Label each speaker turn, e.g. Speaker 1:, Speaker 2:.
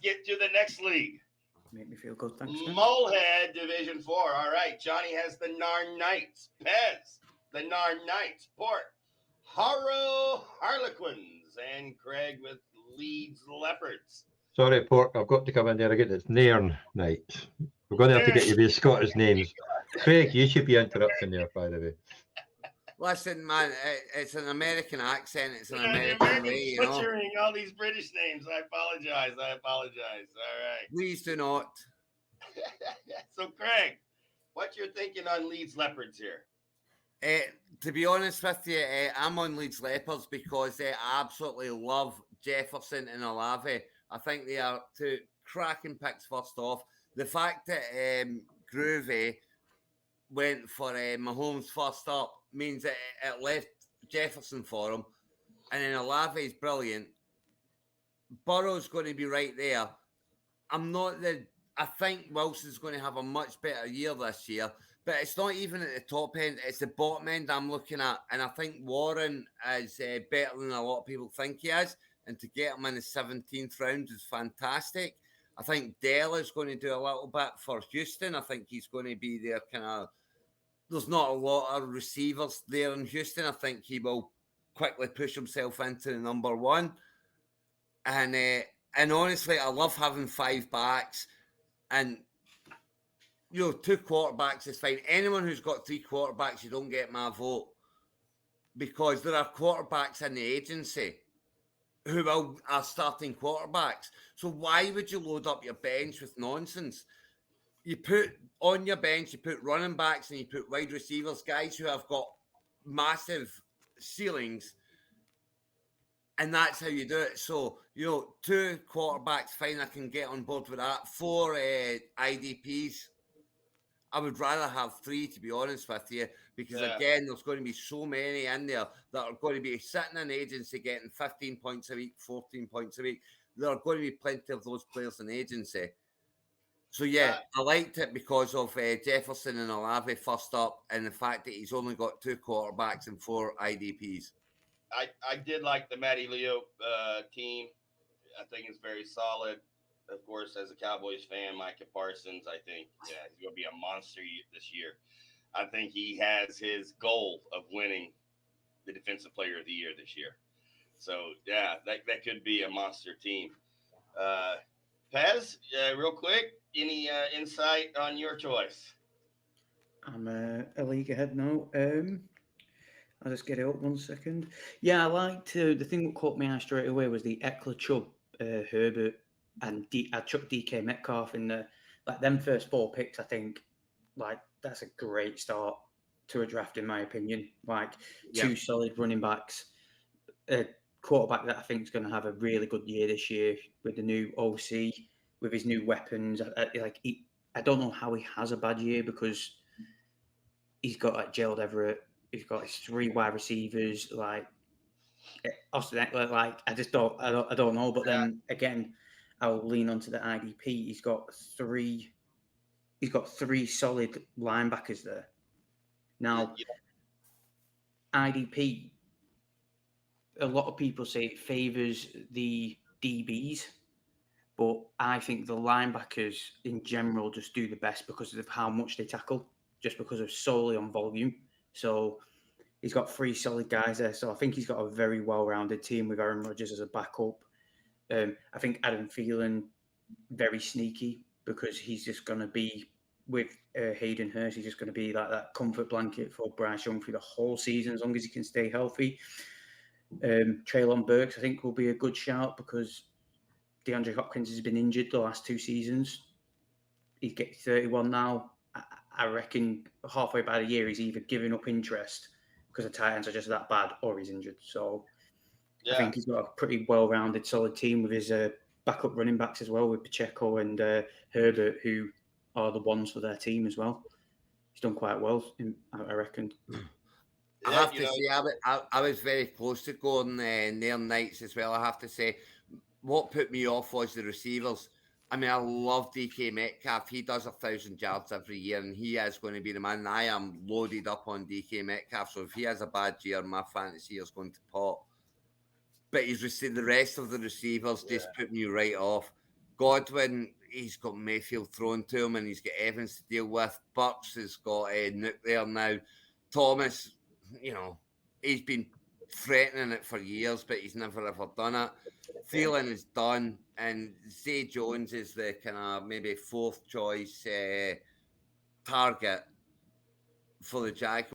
Speaker 1: get to the next league.
Speaker 2: Make me feel good, thanks.
Speaker 1: Mullhead Division 4. All right, Johnny has the Narn Knights. Pez, the Narn Knights. Pork, Harrow Harlequins. And Craig with Leeds Leopards.
Speaker 3: Sorry, Pork, I've got to come in there again. It's Nairn Night. We're going to have to get you these Scottish names. Craig, you should be interrupting there, by the way.
Speaker 4: Listen, man, it's an American accent. It's an
Speaker 1: American
Speaker 4: American way, you know.
Speaker 1: butchering all these British names. I apologize. All right.
Speaker 4: Please do not.
Speaker 1: So, Craig, what you're thinking on Leeds Leopards here?
Speaker 4: To be honest with you, I'm on Leeds Leopards because I absolutely love Jefferson and Olave. I think they are two cracking picks first off. The fact that Groovy went for Mahomes first up means that it left Jefferson for him. And then Olave is brilliant. Burrow's going to be right there. I think Wilson's going to have a much better year this year, but it's not even at the top end. It's the bottom end I'm looking at. And I think Warren is better than a lot of people think he is. And to get him in the 17th round is fantastic. I think Dell is going to do a little bit for Houston. I think he's going to be there kind of. There's not a lot of receivers there in Houston. I think he will quickly push himself into the number one. And honestly, I love having 5 backs. And, you know, 2 quarterbacks is fine. Anyone who's got 3 quarterbacks, you don't get my vote. Because there are quarterbacks in the agency who are starting quarterbacks. So why would you load up your bench with nonsense? You put on your bench, you put running backs and you put wide receivers, guys who have got massive ceilings, and that's how you do it. So, you know, 2 quarterbacks, fine, I can get on board with that. 4 IDPs. I would rather have 3, to be honest with you, because again, there's going to be so many in there that are going to be sitting in agency getting 15 points a week, 14 points a week. There are going to be plenty of those players in agency. So, I liked it because of Jefferson and Olave first up and the fact that he's only got 2 quarterbacks and 4 IDPs.
Speaker 1: I did like the Matty Leo team. I think it's very solid. Of course, as a Cowboys fan, Micah Parsons, I think he's going to be a monster this year. I think he has his goal of winning the Defensive Player of the Year this year. So, that could be a monster team. Pez, real quick, any insight on your choice?
Speaker 2: I'm a league ahead now. I'll just get it up 1 second. Yeah, I liked the thing that caught my eye straight away was the Eckler, Chubb, Herbert, and I chucked DK Metcalf in the them first 4 picks. I think that's a great start to a draft, in my opinion. 2 solid running backs, a quarterback that I think is going to have a really good year this year with the new OC, with his new weapons. I don't know how he has a bad year because he's got Gerald Everett. He's got his 3 wide receivers, Austin Eckler. I don't know. But then again, I'll lean onto the IDP. He's got 3 solid linebackers there. Now, IDP, a lot of people say it favours the DBs, but I think the linebackers in general just do the best because of how much they tackle, just because of solely on volume. So he's got 3 solid guys there. So I think he's got a very well-rounded team with Aaron Rodgers as a backup. I think Adam Thielen, very sneaky because he's just going to be with Hayden Hurst. He's just going to be like that comfort blanket for Bryce Young through the whole season as long as he can stay healthy. Treylon Burks, I think, will be a good shout because DeAndre Hopkins has been injured the last 2 seasons. He's getting 31 now. I reckon halfway by the year, he's either giving up interest because the Titans are just that bad or he's injured. So I think he's got a pretty well-rounded, solid team with his backup running backs as well, with Pacheco and Herbert, who are the ones for their team as well. He's done quite well, I reckon.
Speaker 4: I have to say, I was very close to going Nair Knights as well, I have to say. What put me off was the receivers. I mean, I love DK Metcalf. He does 1,000 yards every year, and he is going to be the man. I am loaded up on DK Metcalf, so if he has a bad year, my fantasy is going to pop. But the rest of the receivers just put me right off. Godwin, he's got Mayfield thrown to him, and he's got Evans to deal with. Burks has got Nuke there now. Thomas, he's been threatening it for years, but he's never ever done it. Thielen is done, and Zay Jones is the kind of maybe fourth choice target for the Jaguars.